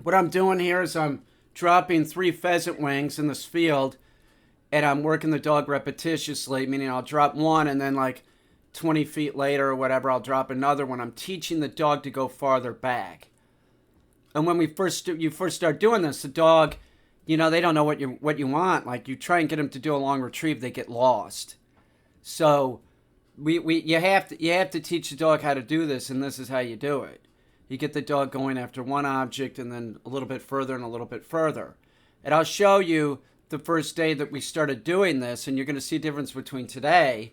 What I'm doing here is I'm dropping 3 pheasant wings in this field, and I'm working the dog repetitiously, meaning I'll drop one and then like 20 feet later or whatever, I'll drop another one. I'm teaching the dog to go farther back. And when you first start doing this, the dog, they don't know what you want. Like you try and get them to do a long retrieve, they get lost. So we you have to teach the dog how to do this, and this is how you do it. You get the dog going after one object and then a little bit further and a little bit further. And I'll show you the first day that we started doing this, and you're going to see a difference between today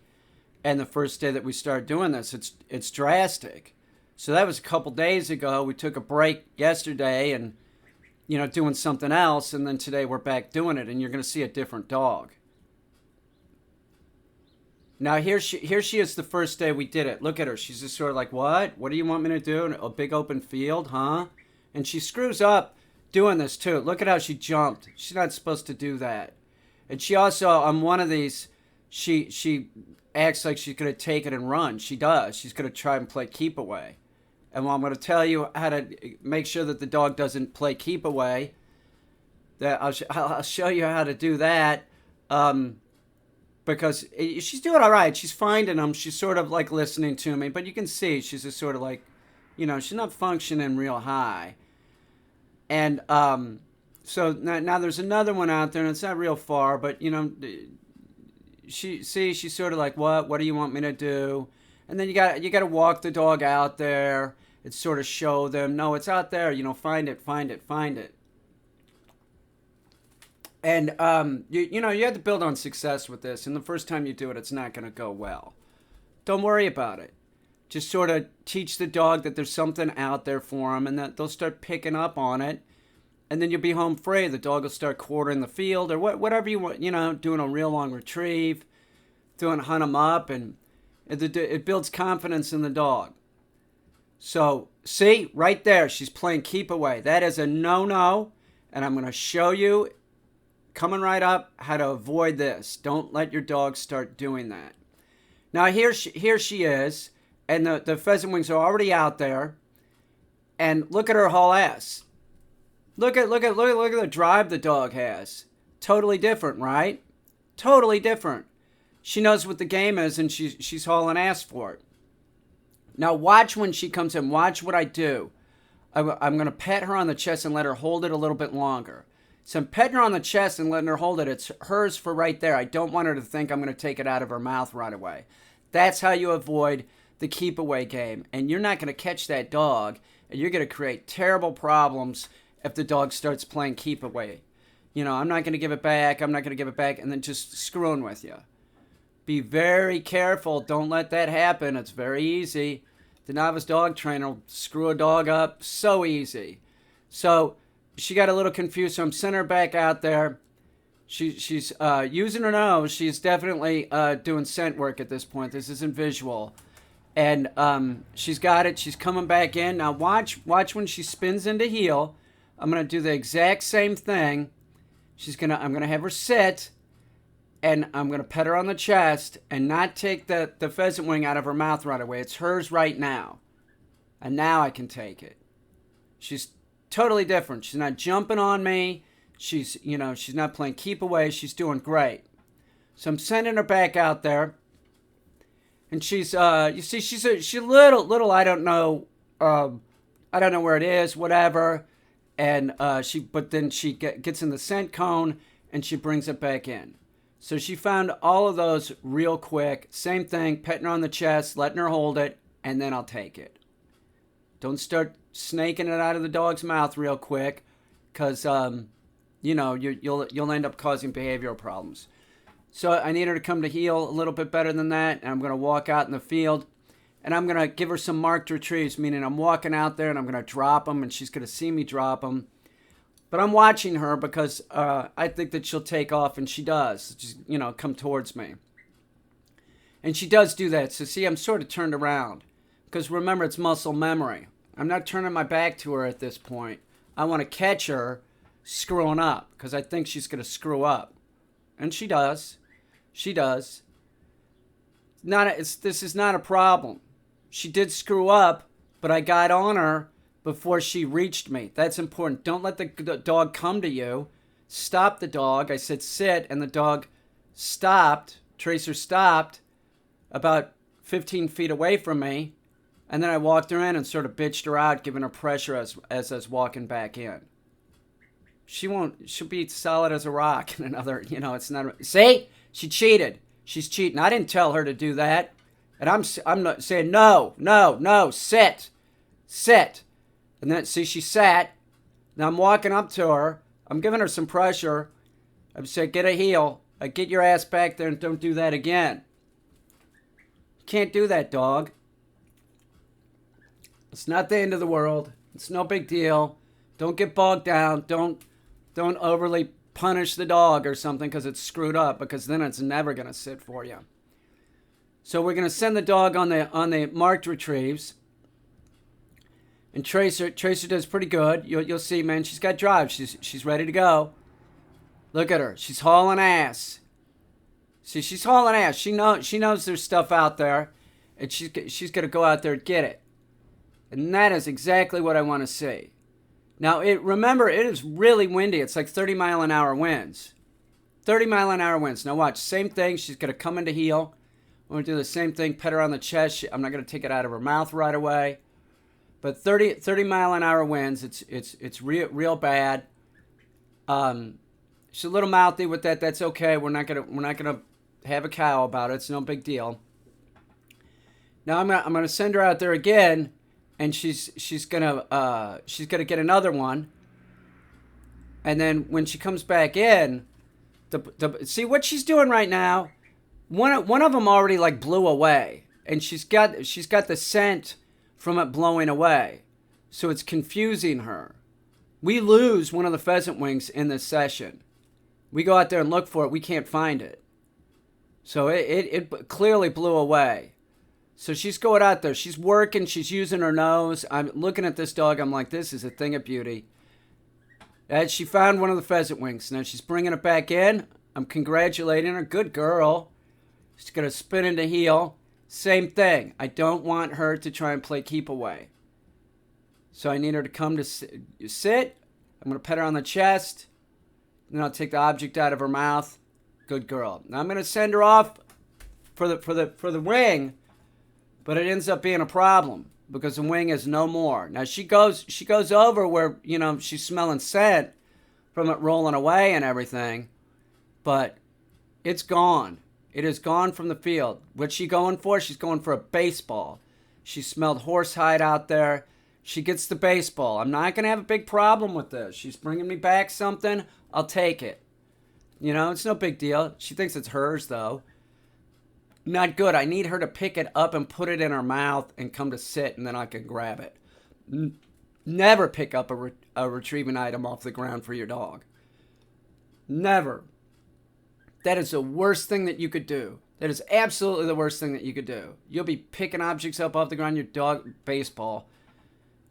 and the first day that we started doing this. It's drastic. So that was a couple days ago. We took a break yesterday and doing something else, and then today we're back doing it, and you're going to see a different dog. Now here she is the first day we did it. Look at her. She's just sort of like, what? What do you want me to do? A big open field, huh? And she screws up doing this too. Look at how she jumped. She's not supposed to do that. And she also, on one of these, she acts like she's going to take it and run. She does. She's going to try and play keep away. And well, I'm going to tell you how to make sure that the dog doesn't play keep away. That I'll show you how to do that. Because she's doing all right. She's finding them. She's sort of like listening to me. But you can see she's just sort of like, she's not functioning real high. And so now there's another one out there, and it's not real far, but, she's sort of like, what do you want me to do? And then you got to walk the dog out there and sort of show them, no, it's out there, find it, find it, find it. And you have to build on success with this. And the first time you do it, it's not going to go well. Don't worry about it. Just sort of teach the dog that there's something out there for them, and that they'll start picking up on it. And then you'll be home free. The dog will start quartering the field or whatever you want, doing a real long retrieve, hunt them up, and it builds confidence in the dog. So see, right there, she's playing keep away. That is a no-no, and I'm going to show you coming right up how to avoid this. Don't let your dog start doing that. Now here she is, and the pheasant wings are already out there, and look at her whole ass. Look at the drive the dog has. Totally different, right? Totally different. She knows what the game is, and she's hauling ass for it. Now watch when she comes in. Watch what I do. I'm going to pet her on the chest and let her hold it a little bit longer. So I'm petting her on the chest and letting her hold it. It's hers for right there. I don't want her to think I'm going to take it out of her mouth right away. That's how you avoid the keep away game. And you're not going to catch that dog, and you're going to create terrible problems if the dog starts playing keep away. I'm not going to give it back. I'm not going to give it back, and then just screwing with you. Be very careful. Don't let that happen. It's very easy. The novice dog trainer will screw a dog up so easy. So she got a little confused, so I'm sending her back out there. She's using her nose. She's definitely doing scent work at this point. This isn't visual. And she's got it. She's coming back in. Now watch when she spins into heel. I'm going to do the exact same thing. I'm going to have her sit, and I'm going to pet her on the chest and not take the pheasant wing out of her mouth right away. It's hers right now. And now I can take it. She's totally different. She's not jumping on me. She's not playing keep away. She's doing great. So I'm sending her back out there. And she's she's a little, I don't know where it is, whatever. And but then she gets in the scent cone and she brings it back in. So she found all of those real quick. Same thing, petting her on the chest, letting her hold it, and then I'll take it. Don't start snaking it out of the dog's mouth real quick, because you'll end up causing behavioral problems. So I need her to come to heel a little bit better than that, and I'm going to walk out in the field, and I'm going to give her some marked retrieves, meaning I'm walking out there and I'm going to drop them, and she's going to see me drop them. But I'm watching her because I think that she'll take off, and she does. Just, come towards me. And she does do that. So see, I'm sort of turned around. Because remember, it's muscle memory. I'm not turning my back to her at this point. I want to catch her screwing up, because I think she's going to screw up. And she does. She does. This is not a problem. She did screw up, but I got on her before she reached me. That's important. Don't let the dog come to you. Stop the dog. I said sit, and the dog stopped. Tracer stopped about 15 feet away from me. And then I walked her in and sort of bitched her out, giving her pressure as I was walking back in. She'll be solid as a rock in another, it's not, see? She cheated. She's cheating. I didn't tell her to do that. And I'm not saying, no, sit. And then, see, she sat. Now I'm walking up to her. I'm giving her some pressure. I'm saying, get a heel. Get your ass back there and don't do that again. You can't do that, dog. It's not the end of the world. It's no big deal. Don't get bogged down. Don't overly punish the dog or something because it's screwed up, because then it's never going to sit for you. So we're going to send the dog on the marked retrieves. And Tracer does pretty good. You'll see, man. She's got drive. She's ready to go. Look at her. She's hauling ass. See, she's hauling ass. She knows there's stuff out there, and she's going to go out there and get it. And that is exactly what I want to see. Now, remember, it is really windy. It's like 30-mile-an-hour winds. 30-mile-an-hour winds. Now watch, same thing. She's going to come into heel. I'm going to do the same thing, pet her on the chest. I'm not going to take it out of her mouth right away. But 30-mile-an-hour winds, it's real bad. She's a little mouthy with that. That's okay. We're not gonna have a cow about it. It's no big deal. Now I'm gonna send her out there again, and she's gonna get another one. And then when she comes back in, see what she's doing right now. One of them already like blew away, and she's got the scent from it blowing away, so it's confusing her. We lose one of the pheasant wings in this session. We go out there and look for it. We can't find it. So it clearly blew away. So she's going out there. She's working. She's using her nose. I'm looking at this dog. I'm like, this is a thing of beauty. And she found one of the pheasant wings. Now she's bringing it back in. I'm congratulating her. Good girl. She's going to spin into heel. Same thing. I don't want her to try and play keep away. So I need her to come to sit. I'm going to pet her on the chest. Then I'll take the object out of her mouth. Good girl. Now I'm going to send her off for the wing, but it ends up being a problem because the wing is no more. Now she goes over where, she's smelling scent from it rolling away and everything, but it's gone. It is gone from the field. What's she going for? She's going for a baseball. She smelled horsehide out there. She gets the baseball. I'm not going to have a big problem with this. She's bringing me back something. I'll take it. It's no big deal. She thinks it's hers, though. Not good. I need her to pick it up and put it in her mouth and come to sit, and then I can grab it. Never pick up a retrieving item off the ground for your dog. Never. That is the worst thing that you could do. That is absolutely the worst thing that you could do. You'll be picking objects up off the ground, your dog, baseball.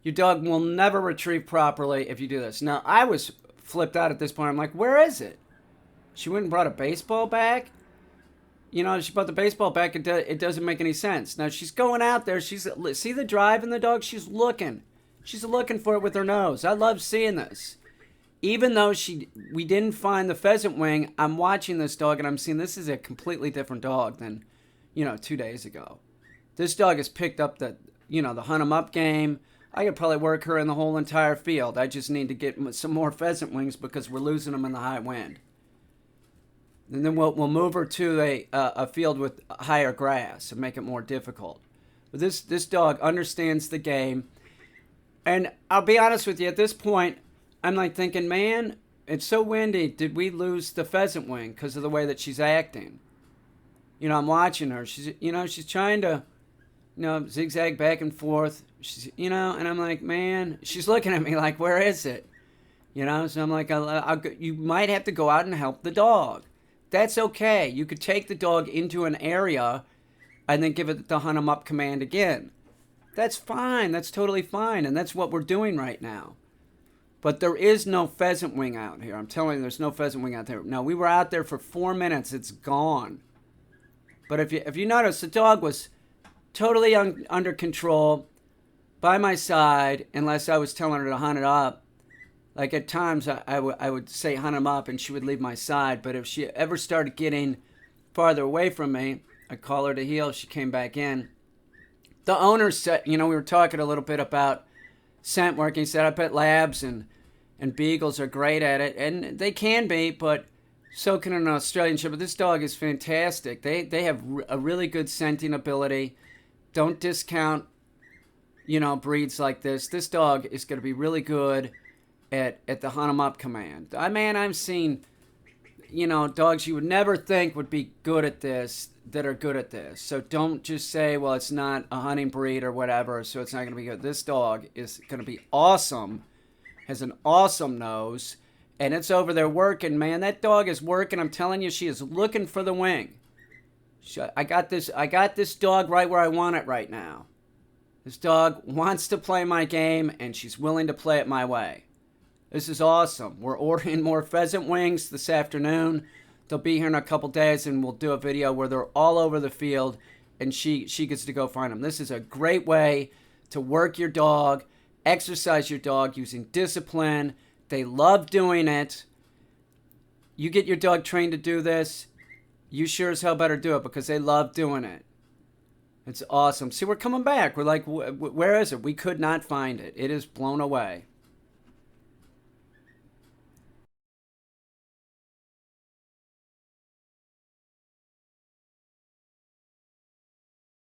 Your dog will never retrieve properly if you do this. Now, I was flipped out at this point. I'm like, where is it? She went and brought a baseball back? She brought the baseball back. It doesn't make any sense. Now, she's going out there. See the drive in the dog? She's looking. She's looking for it with her nose. I love seeing this. Even though we didn't find the pheasant wing, I'm watching this dog and I'm seeing this is a completely different dog than, 2 days ago. This dog has picked up the hunt 'em up game. I could probably work her in the whole entire field. I just need to get some more pheasant wings because we're losing them in the high wind. And then we'll move her to a field with higher grass and make it more difficult. But this dog understands the game. And I'll be honest with you, at this point, I'm like thinking, man, it's so windy. Did we lose the pheasant wing because of the way that she's acting? I'm watching her. She's trying to, zigzag back and forth. She's, and I'm like, man, she's looking at me like, where is it? So I'm like, you might have to go out and help the dog. That's okay. You could take the dog into an area and then give it the hunt 'em up command again. That's fine. That's totally fine. And that's what we're doing right now. But there is no pheasant wing out here. I'm telling you, there's no pheasant wing out there. Now, we were out there for 4 minutes. It's gone. But if you notice, the dog was totally under control. by my side unless I was telling her to hunt it up. Like at times I would say hunt him up and she would leave my side. But if she ever started getting farther away from me, I'd call her to heel. She came back in. The owner said, we were talking a little bit about scent work. He said, I bet labs and beagles are great at it. And they can be, but so can an Australian Shepherd. This dog is fantastic. They have a really good scenting ability. Don't discount, breeds like this. This dog is going to be really good at the hunt 'em up command. I've seen, dogs you would never think would be good at this that are good at this. So don't just say, well, it's not a hunting breed or whatever, so it's not going to be good. This dog is going to be awesome, has an awesome nose, and it's over there working, man. That dog is working. I'm telling you, she is looking for the wing. I got this dog right where I want it right now. This dog wants to play my game, and she's willing to play it my way. This is awesome. We're ordering more pheasant wings this afternoon. They'll be here in a couple days, and we'll do a video where they're all over the field, and she gets to go find them. This is a great way to work your dog, exercise your dog using discipline. They love doing it. You get your dog trained to do this, you sure as hell better do it because they love doing it. It's awesome. See, we're coming back. We're like, where is it? We could not find it. It is blown away.